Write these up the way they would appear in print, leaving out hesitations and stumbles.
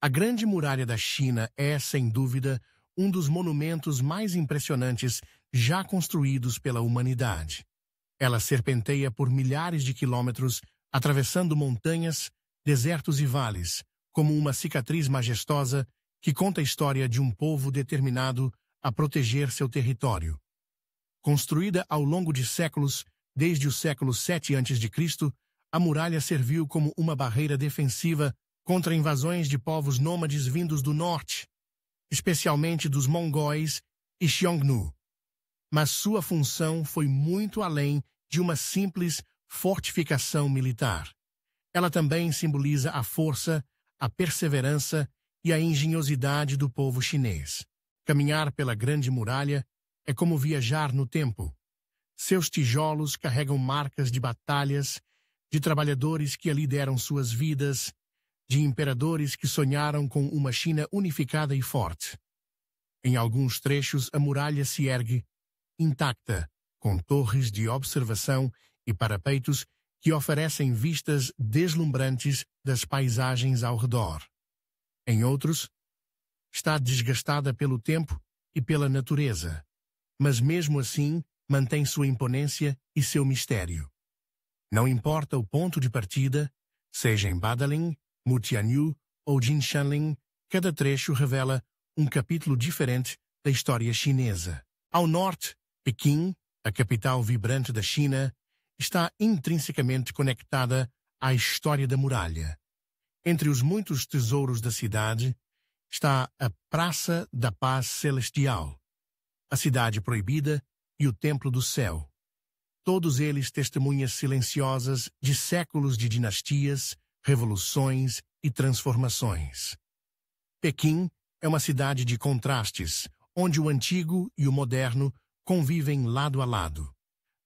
A Grande Muralha da China é, sem dúvida, um dos monumentos mais impressionantes já construídos pela humanidade. Ela serpenteia por milhares de quilômetros, atravessando montanhas, desertos e vales, como uma cicatriz majestosa que conta a história de um povo determinado a proteger seu território. Construída ao longo de séculos, desde o século 7 a.C., a muralha serviu como uma barreira defensiva contra invasões de povos nômades vindos do norte, especialmente dos mongóis e Xiongnu. Mas sua função foi muito além de uma simples fortificação militar. Ela também simboliza a força, a perseverança e a engenhosidade do povo chinês. Caminhar pela Grande Muralha é como viajar no tempo. Seus tijolos carregam marcas de batalhas, de trabalhadores que ali deram suas vidas, de imperadores que sonharam com uma China unificada e forte. Em alguns trechos, a muralha se ergue intacta, com torres de observação e parapeitos que oferecem vistas deslumbrantes das paisagens ao redor. Em outros, está desgastada pelo tempo e pela natureza, mas mesmo assim mantém sua imponência e seu mistério. Não importa o ponto de partida, seja em Badaling, Mutianyu ou Jinshanling, cada trecho revela um capítulo diferente da história chinesa. Ao norte, Pequim, a capital vibrante da China, está intrinsecamente conectada à história da muralha. Entre os muitos tesouros da cidade está a Praça da Paz Celestial, a Cidade Proibida e o Templo do Céu. Todos eles testemunhas silenciosas de séculos de dinastias, revoluções e transformações. Pequim é uma cidade de contrastes, onde o antigo e o moderno convivem lado a lado.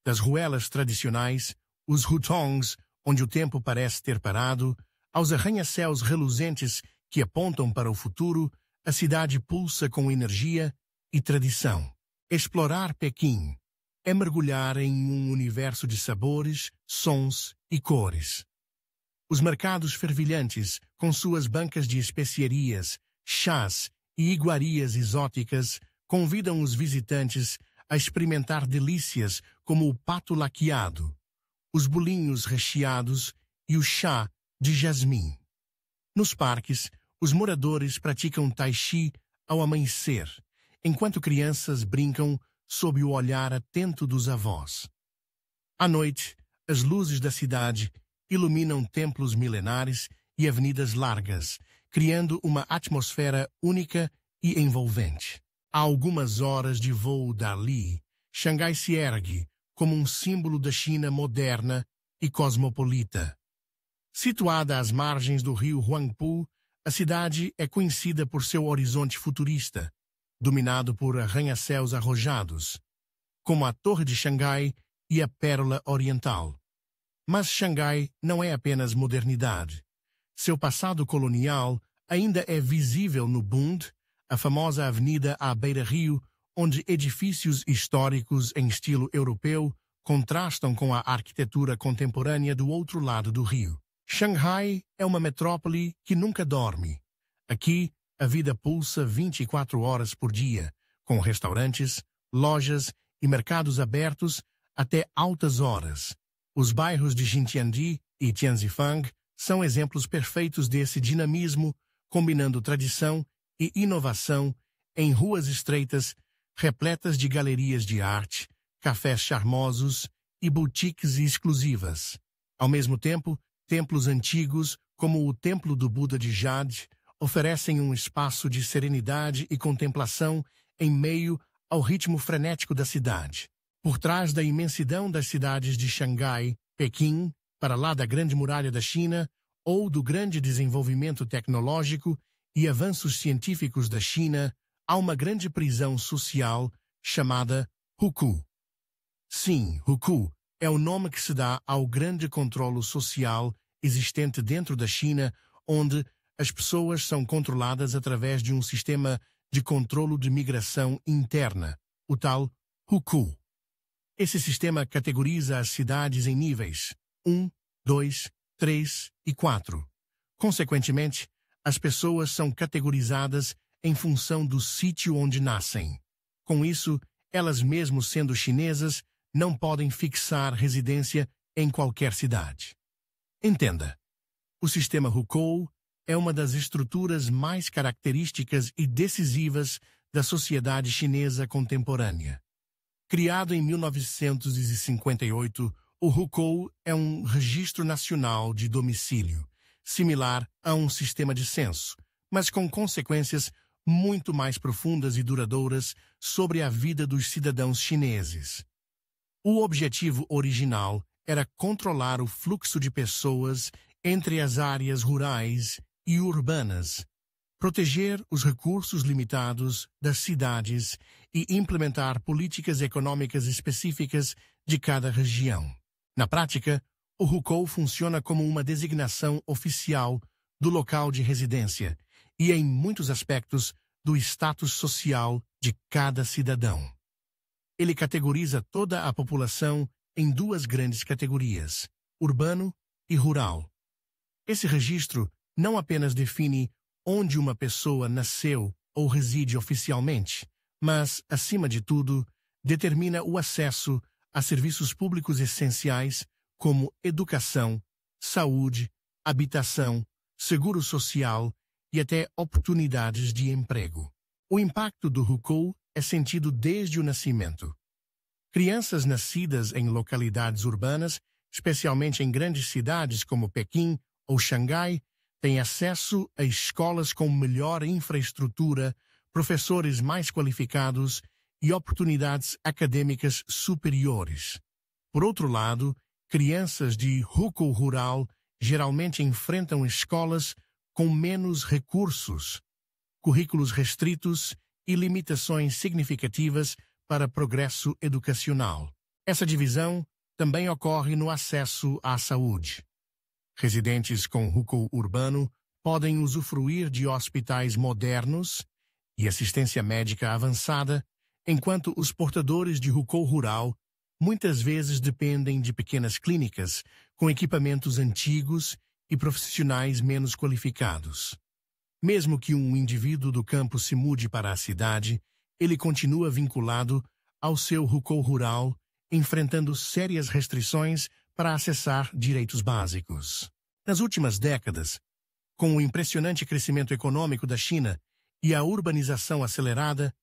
Das ruelas tradicionais, os hutongs, onde o tempo parece ter parado, aos arranha-céus reluzentes que apontam para o futuro, a cidade pulsa com energia e tradição. Explorar Pequim é mergulhar em um universo de sabores, sons e cores. Os mercados fervilhantes, com suas bancas de especiarias, chás e iguarias exóticas, convidam os visitantes a experimentar delícias como o pato laqueado, os bolinhos recheados e o chá de jasmim. Nos parques, os moradores praticam tai chi ao amanhecer, enquanto crianças brincam sob o olhar atento dos avós. À noite, as luzes da cidade iluminam templos milenares e avenidas largas, criando uma atmosfera única e envolvente. A algumas horas de voo dali, Xangai se ergue como um símbolo da China moderna e cosmopolita. Situada às margens do rio Huangpu, a cidade é conhecida por seu horizonte futurista, dominado por arranha-céus arrojados, como a Torre de Xangai e a Pérola Oriental. Mas Xangai não é apenas modernidade. Seu passado colonial ainda é visível no Bund, a famosa avenida à beira-rio, onde edifícios históricos em estilo europeu contrastam com a arquitetura contemporânea do outro lado do rio. Xangai é uma metrópole que nunca dorme. Aqui, a vida pulsa 24 horas por dia, com restaurantes, lojas e mercados abertos até altas horas. Os bairros de Xintiandi e Tianzifang são exemplos perfeitos desse dinamismo, combinando tradição e inovação em ruas estreitas, repletas de galerias de arte, cafés charmosos e boutiques exclusivas. Ao mesmo tempo, templos antigos, como o Templo do Buda de Jade, oferecem um espaço de serenidade e contemplação em meio ao ritmo frenético da cidade. Por trás da imensidão das cidades de Xangai, Pequim, para lá da Grande Muralha da China, ou do grande desenvolvimento tecnológico e avanços científicos da China, há uma grande prisão social chamada Hukou. Sim, Hukou é o nome que se dá ao grande controlo social existente dentro da China, onde as pessoas são controladas através de um sistema de controlo de migração interna, o tal Hukou. Esse sistema categoriza as cidades em níveis 1, 2, 3 e 4. Consequentemente, as pessoas são categorizadas em função do sítio onde nascem. Com isso, elas mesmo sendo chinesas, não podem fixar residência em qualquer cidade. Entenda, o sistema hukou é uma das estruturas mais características e decisivas da sociedade chinesa contemporânea. Criado em 1958, o hukou é um registro nacional de domicílio, similar a um sistema de censo, mas com consequências muito mais profundas e duradouras sobre a vida dos cidadãos chineses. O objetivo original era controlar o fluxo de pessoas entre as áreas rurais e urbanas, proteger os recursos limitados das cidades e implementar políticas econômicas específicas de cada região. Na prática, o hukou funciona como uma designação oficial do local de residência e, em muitos aspectos, do status social de cada cidadão. Ele categoriza toda a população em duas grandes categorias, urbano e rural. Esse registro não apenas define onde uma pessoa nasceu ou reside oficialmente, mas, acima de tudo, determina o acesso a serviços públicos essenciais como educação, saúde, habitação, seguro social e até oportunidades de emprego. O impacto do hukou é sentido desde o nascimento. Crianças nascidas em localidades urbanas, especialmente em grandes cidades como Pequim ou Xangai, têm acesso a escolas com melhor infraestrutura, professores mais qualificados e oportunidades acadêmicas superiores. Por outro lado, crianças de hukou rural geralmente enfrentam escolas com menos recursos, currículos restritos e limitações significativas para progresso educacional. Essa divisão também ocorre no acesso à saúde. Residentes com hukou urbano podem usufruir de hospitais modernos e assistência médica avançada, enquanto os portadores de hukou rural muitas vezes dependem de pequenas clínicas com equipamentos antigos e profissionais menos qualificados. Mesmo que um indivíduo do campo se mude para a cidade, ele continua vinculado ao seu hukou rural, enfrentando sérias restrições para acessar direitos básicos. Nas últimas décadas, com o impressionante crescimento econômico da China e a urbanização acelerada,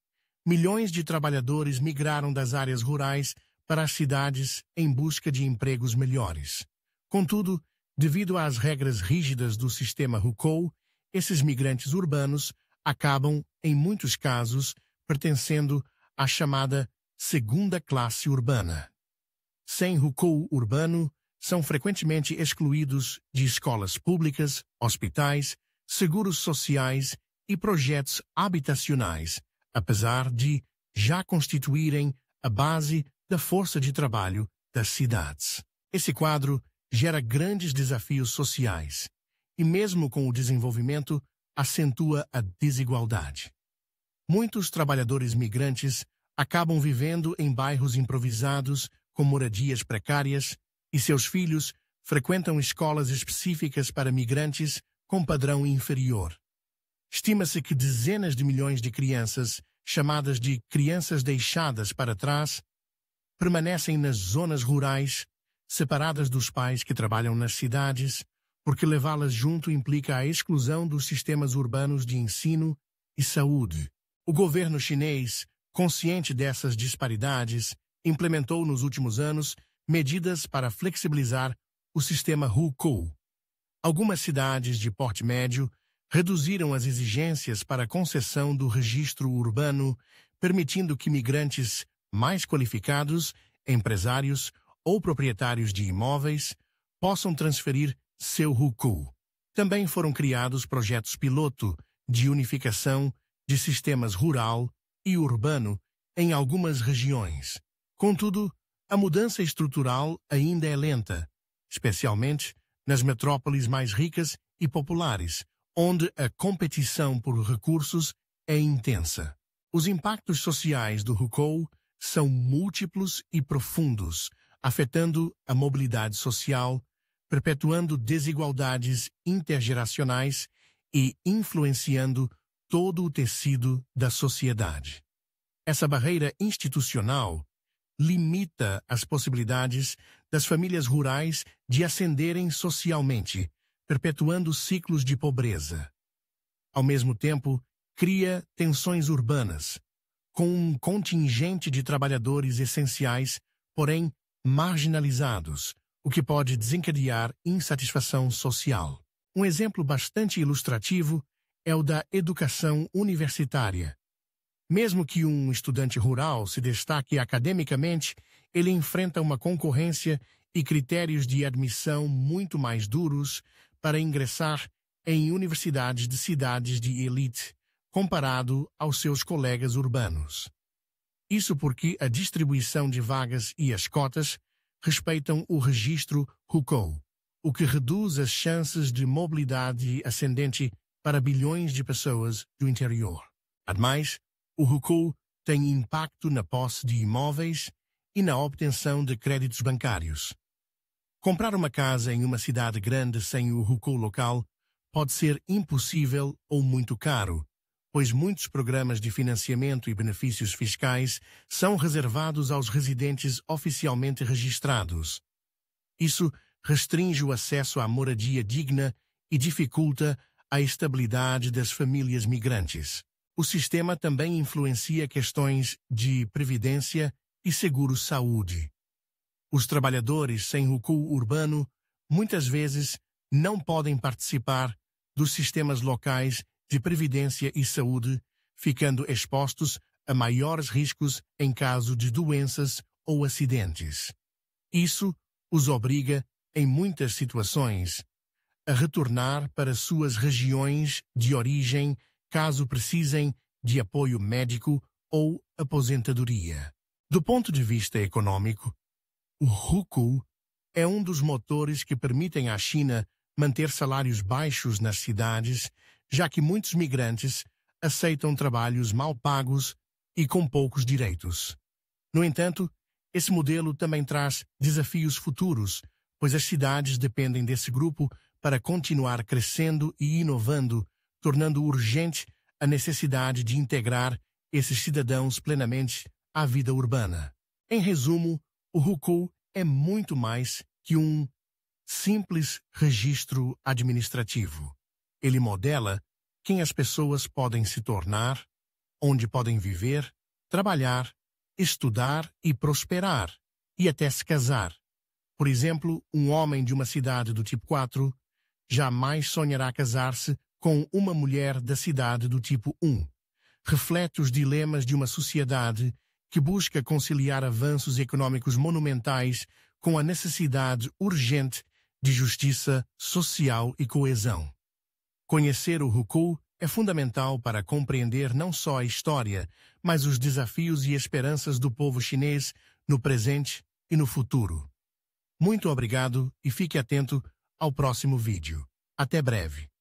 milhões de trabalhadores migraram das áreas rurais para as cidades em busca de empregos melhores. Contudo, devido às regras rígidas do sistema hukou, esses migrantes urbanos acabam, em muitos casos, pertencendo à chamada segunda classe urbana. Sem hukou urbano, são frequentemente excluídos de escolas públicas, hospitais, seguros sociais e projetos habitacionais, apesar de já constituírem a base da força de trabalho das cidades. Esse quadro gera grandes desafios sociais e, mesmo com o desenvolvimento, acentua a desigualdade. Muitos trabalhadores migrantes acabam vivendo em bairros improvisados com moradias precárias e seus filhos frequentam escolas específicas para migrantes com padrão inferior. Estima-se que dezenas de milhões de crianças, chamadas de crianças deixadas para trás, permanecem nas zonas rurais, separadas dos pais que trabalham nas cidades, porque levá-las junto implica a exclusão dos sistemas urbanos de ensino e saúde. O governo chinês, consciente dessas disparidades, implementou nos últimos anos medidas para flexibilizar o sistema hukou. Algumas cidades de porte médio reduziram as exigências para a concessão do registro urbano, permitindo que migrantes mais qualificados, empresários ou proprietários de imóveis possam transferir seu hukou. Também foram criados projetos piloto de unificação de sistemas rural e urbano em algumas regiões. Contudo, a mudança estrutural ainda é lenta, especialmente nas metrópoles mais ricas e populares, onde a competição por recursos é intensa. Os impactos sociais do hukou são múltiplos e profundos, afetando a mobilidade social, perpetuando desigualdades intergeracionais e influenciando todo o tecido da sociedade. Essa barreira institucional limita as possibilidades das famílias rurais de ascenderem socialmente, perpetuando ciclos de pobreza. Ao mesmo tempo, cria tensões urbanas, com um contingente de trabalhadores essenciais, porém marginalizados, o que pode desencadear insatisfação social. Um exemplo bastante ilustrativo é o da educação universitária. Mesmo que um estudante rural se destaque academicamente, ele enfrenta uma concorrência e critérios de admissão muito mais duros para ingressar em universidades de cidades de elite, comparado aos seus colegas urbanos. Isso porque a distribuição de vagas e as cotas respeitam o registro Hukou, o que reduz as chances de mobilidade ascendente para bilhões de pessoas do interior. Ademais, o Hukou tem impacto na posse de imóveis e na obtenção de créditos bancários. Comprar uma casa em uma cidade grande sem o Hukou local pode ser impossível ou muito caro, pois muitos programas de financiamento e benefícios fiscais são reservados aos residentes oficialmente registrados. Isso restringe o acesso à moradia digna e dificulta a estabilidade das famílias migrantes. O sistema também influencia questões de previdência e seguro-saúde. Os trabalhadores sem Hukou urbano muitas vezes não podem participar dos sistemas locais de previdência e saúde, ficando expostos a maiores riscos em caso de doenças ou acidentes. Isso os obriga, em muitas situações, a retornar para suas regiões de origem caso precisem de apoio médico ou aposentadoria. Do ponto de vista econômico, o Hukou é um dos motores que permitem à China manter salários baixos nas cidades, já que muitos migrantes aceitam trabalhos mal pagos e com poucos direitos. No entanto, esse modelo também traz desafios futuros, pois as cidades dependem desse grupo para continuar crescendo e inovando, tornando urgente a necessidade de integrar esses cidadãos plenamente à vida urbana. Em resumo, o Hukou é muito mais que um simples registro administrativo. Ele modela quem as pessoas podem se tornar, onde podem viver, trabalhar, estudar e prosperar, e até se casar. Por exemplo, um homem de uma cidade do tipo 4 jamais sonhará casar-se com uma mulher da cidade do tipo 1. Reflete os dilemas de uma sociedade que busca conciliar avanços econômicos monumentais com a necessidade urgente de justiça social e coesão. Conhecer o Hukou é fundamental para compreender não só a história, mas os desafios e esperanças do povo chinês no presente e no futuro. Muito obrigado e fique atento ao próximo vídeo. Até breve.